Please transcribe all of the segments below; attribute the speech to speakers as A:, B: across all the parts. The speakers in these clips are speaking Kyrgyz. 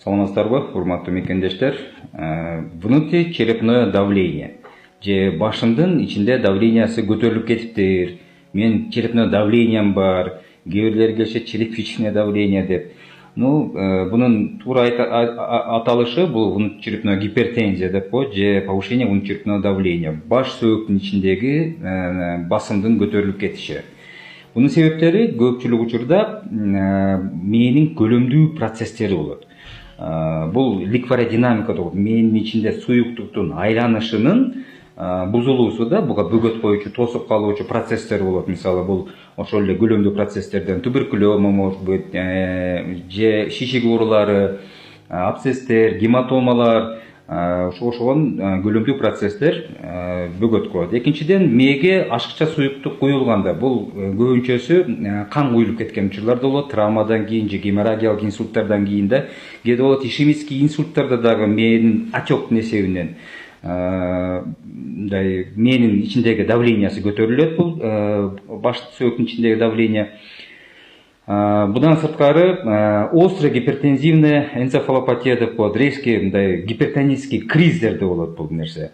A: Саламатсыздарбы, урматтуу мекендештер. Внутричерепное давление. Же башымдын ичинде давлениясы көтөрүлүп кетиптир. Мен черепное давлением бар. Кээ бирлер келишет черепичное давление деп. Бунун туура аталышы бул внутричерепное гипертензия деп коет, же повышение внутричерепного давления. Баш сөөктүн ичиндеги басымдын көтөрүлүп кетиши. Bunun себептери көпчүлүк учурда мээнин көлөмдүү процесстери болот. Бул ликвародинамика деп мээнин ичинде суюктуктун айланышынын бузулуусу да буга бөгөт коюучу, тосуп калуучу процесстер болот. Мисалы бул ошол эле көлөмдүү процесстерден туберкулёма может быть, же шишик оорулары, абсцесстер, гематомалар, ошогон көлөмдүү процесстер бөгөт коет. Экинчиден, мээге ашыкча суюктук куюлганда, бул көбүнчөсү кан куюлуп кеткен учурларда болот, травмадан кийин же геморрагиялык инсульттардан кийин да, кээде болот ишемический инсульттарда дагы мээнин отектун эсебинен мээнин ичиндеги давлениясы көтөрүлөт, бул баш сөөктүн ичиндеги давление. Будан сырткары острый гипертензивная энцефалопатия деп коет, резкий гипертонический криздер деп болот бул нерсе.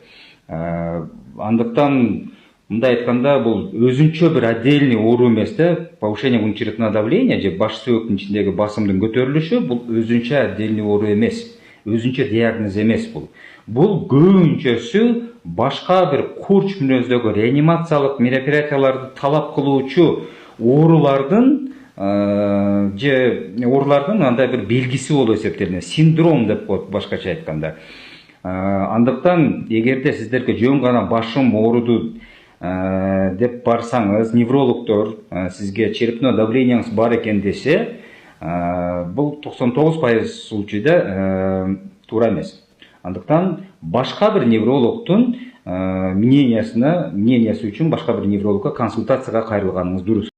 A: Андыктан мындай айтканда бул өзүнчө бир отдельный оору эмес да, повышение внутричерепного давления же баш сөөктүн ичиндеги басымдын көтөрүлүшү бул өзүнчө отдельный оору эмес, өзүнчө диагноз эмес бул. Бул көбүнчөсү башка бир курч мүнөздөгү реанимациялык мероприятияларды талап кылуучу оорулардын андай бир белгиси болуп эсептелинет. Синдром деп коет башкача айтканда. Андыктан эгерде сиздерге жөн гана башым ооруду деп барсаңыз, неврологдор сизге черепное давлениеңиз бар экен десе, бул 99% случайда туура эмес. Андыктан башка бир неврологдун мнениясы үчүн башка бир неврологко консультацияга кайрылганыңыз дурус.